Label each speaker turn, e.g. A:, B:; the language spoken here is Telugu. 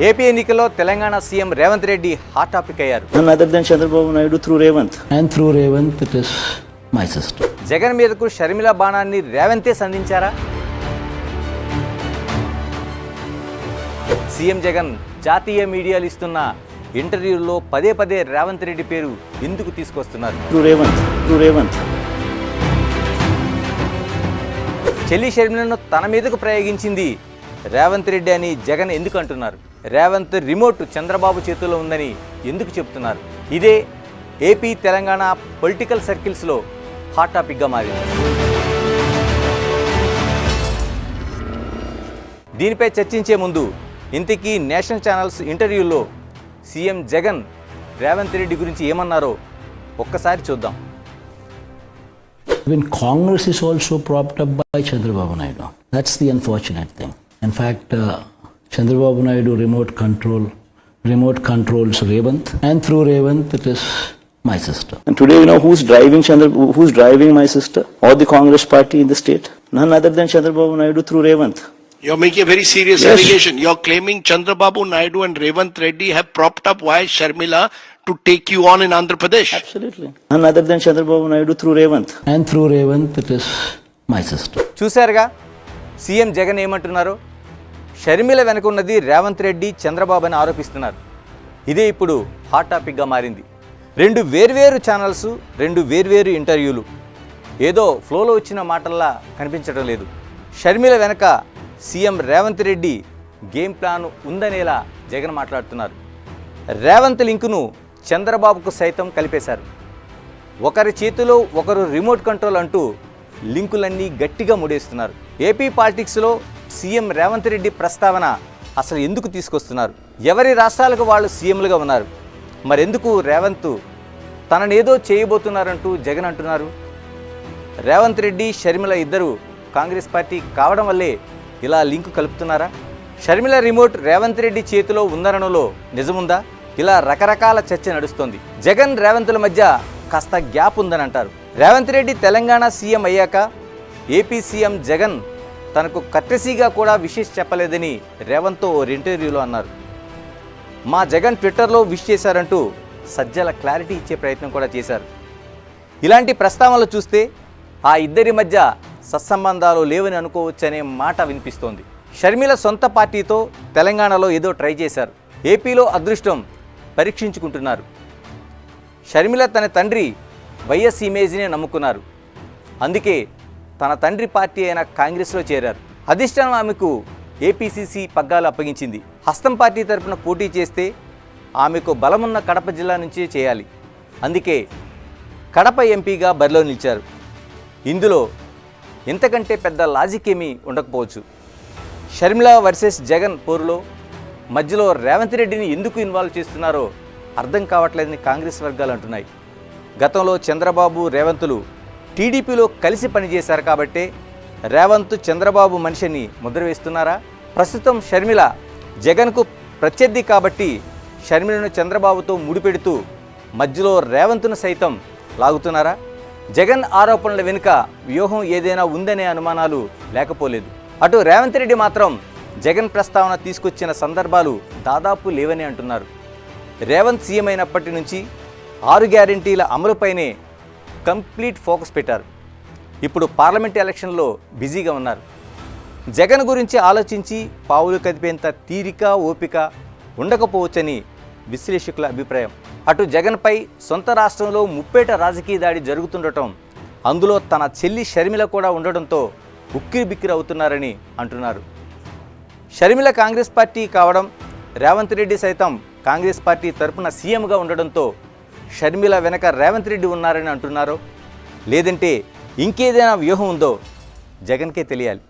A: ఏపీ ఎన్నికల్లో Telangana CM Revanth Reddy hot topic అయ్యారు.
B: None other than Chandrababu Naidu through Revanth.
C: And through Revanth, it is my sister.
A: Jagan మీదకు షర్మిల బాణాన్ని రేవంతే సంధించారా? సీఎం జగన్ జాతీయ మీడియాలు ఇస్తున్న ఇంటర్వ్యూల్లో పదే పదే రేవంత్ రెడ్డి పేరు ఎందుకు తీసుకొస్తున్నారు?
B: Through Revanth.
A: చెల్లి షర్మిలను తన మీదకు ప్రయోగించింది రేవంత్ రెడ్డి అని జగన్ ఎందుకు అంటున్నారు? రేవంత్ రిమోట్ చంద్రబాబు చేతుల్లో ఉందని ఎందుకు చెప్తున్నారు? ఇదే ఏపీ తెలంగాణ పొలిటికల్ సర్కిల్స్లో హాట్ టాపిక్గా మారింది. దీనిపై చర్చించే ముందు ఇంతకీ నేషనల్ ఛానల్స్ ఇంటర్వ్యూల్లో సీఎం జగన్ రేవంత్ రెడ్డి గురించి ఏమన్నారో ఒక్కసారి చూద్దాం.
C: Even Congress is also propped up by Chandrababu Naidu. That's the unfortunate thing. In fact, Chandrababu Naidu remote controls Revanth, and through Revanth, it is my sister.
B: And today, you know who's driving my sister or the Congress party in the state? None other than Chandrababu Naidu through Revanth.
D: You're making a very serious allegation. You're claiming Chandrababu Naidu and Revanth Reddy have propped up Y. Sharmila to take you on in Andhra Pradesh.
B: Absolutely. None other than Chandrababu Naidu through Revanth.
C: And through Revanth, it is my sister.
A: చూశారుగా సీఎం జగన్ ఏమంటున్నారు? షర్మిల వెనుక ఉన్నది రేవంత్ రెడ్డి, చంద్రబాబు అని ఆరోపిస్తున్నారు. ఇదే ఇప్పుడు హాట్ టాపిక్గా మారింది. రెండు వేర్వేరు ఛానల్స్, రెండు వేర్వేరు ఇంటర్వ్యూలు. ఏదో ఫ్లోలో వచ్చిన మాటల్లా కనిపించడం లేదు. షర్మిల వెనక CM Revanth Reddy game plan ఉందనేలా జగన్ మాట్లాడుతున్నారు. రేవంత్ లింకును చంద్రబాబుకు సైతం కలిపేశారు. ఒకరి చేతిలో ఒకరు రిమోట్ కంట్రోల్ అంటూ లింకులన్నీ గట్టిగా ముడేస్తున్నారు. ఏపీ పాలిటిక్స్లో సీఎం రేవంత్ రెడ్డి ప్రస్తావన అసలు ఎందుకు తీసుకొస్తున్నారు? ఎవరి రాష్ట్రాలకు వాళ్ళు సీఎంలుగా ఉన్నారు. మరెందుకు రేవంత్ తననేదో చేయబోతున్నారంటూ జగన్ అంటున్నారు? రేవంత్ రెడ్డి, షర్మిల ఇద్దరు కాంగ్రెస్ పార్టీ కావడం వల్లే ఇలా లింకు కలుపుతున్నారా? షర్మిల రిమోట్ రేవంత్ రెడ్డి చేతిలో ఉందనడంలో నిజముందా? ఇలా రకరకాల చర్చ నడుస్తోంది. జగన్ రేవంత్ల మధ్య కాస్త గ్యాప్ ఉందని అంటారు. రేవంత్ రెడ్డి తెలంగాణ సీఎం అయ్యాక ఏపీ సీఎం జగన్ తనకు కట్టెసీగా కూడా విషెస్ చెప్పలేదని రేవంత్ ఓ ఇంటర్వ్యూలో అన్నారు. మా జగన్ ట్విట్టర్లో విష్ చేశారంటూ సజ్జల క్లారిటీ ఇచ్చే ప్రయత్నం కూడా చేశారు. ఇలాంటి ప్రస్తావనలు చూస్తే ఆ ఇద్దరి మధ్య సత్సంబంధాలు లేవని అనుకోవచ్చనే మాట వినిపిస్తోంది. షర్మిల సొంత పార్టీతో తెలంగాణలో ఏదో ట్రై చేశారు. ఏపీలో అదృష్టం పరీక్షించుకుంటున్నారు. షర్మిల తన తండ్రి వైఎస్ ఇమేజ్నే నమ్ముకున్నారు. అందుకే తన తండ్రి పార్టీ అయిన కాంగ్రెస్లో చేరారు. అధిష్టానం ఆమెకు ఏపీసీసీ పగ్గాలు అప్పగించింది. హస్తం పార్టీ తరపున పోటీ చేస్తే ఆమెకు బలమున్న కడప జిల్లా నుంచే చేయాలి. అందుకే కడప ఎంపీగా బరిలో నిలిచారు. ఇందులో ఇంతకంటే పెద్ద లాజిక్ ఏమీ ఉండకపోవచ్చు. షర్మిల వర్సెస్ జగన్ పోరులో మధ్యలో రేవంత్ రెడ్డిని ఎందుకు ఇన్వాల్వ్ చేస్తున్నారో అర్థం కావట్లేదని కాంగ్రెస్ వర్గాలు అంటున్నాయి. గతంలో చంద్రబాబు, రేవంత్లు టీడీపీలో కలిసి పనిచేశారు కాబట్టే రేవంత్ చంద్రబాబు మనిషిని ముద్ర వేస్తున్నారా? ప్రస్తుతం షర్మిల జగన్కు ప్రత్యర్థి కాబట్టి షర్మిలను చంద్రబాబుతో ముడిపెడుతూ మధ్యలో రేవంత్ను సైతం లాగుతున్నారా? జగన్ ఆరోపణల వెనుక వ్యూహం ఏదైనా ఉందనే అనుమానాలు లేకపోలేదు. అటు రేవంత్ రెడ్డి మాత్రం జగన్ ప్రస్తావన తీసుకొచ్చిన సందర్భాలు దాదాపు లేవని అంటున్నారు. రేవంత్ సీఎం అయినప్పటి నుంచి 6 గ్యారెంటీల అమలుపైనే కంప్లీట్ ఫోకస్ పెట్టారు. ఇప్పుడు పార్లమెంట్ ఎలక్షన్లో బిజీగా ఉన్నారు. జగన్ గురించి ఆలోచించి పావులు కదిపేంత తీరిక, ఓపిక ఉండకపోవచ్చని విశ్లేషకుల అభిప్రాయం. అటు జగన్పై సొంత రాష్ట్రంలో ముప్పేట రాజకీయ దాడి జరుగుతుండటం, అందులో తన చెల్లి షర్మిల కూడా ఉండడంతో ఉక్కిరిబిక్కిరి అవుతున్నారని అంటున్నారు. షర్మిల కాంగ్రెస్ పార్టీ కావడం, రేవంత్ రెడ్డి సైతం కాంగ్రెస్ పార్టీ తరపున సీఎంగా ఉండడంతో షర్మిల వెనక రేవంత్ రెడ్డి ఉన్నారని అంటున్నారో లేదంటే ఇంకేదైనా వ్యూహం ఉందో జగన్కే తెలియాలి.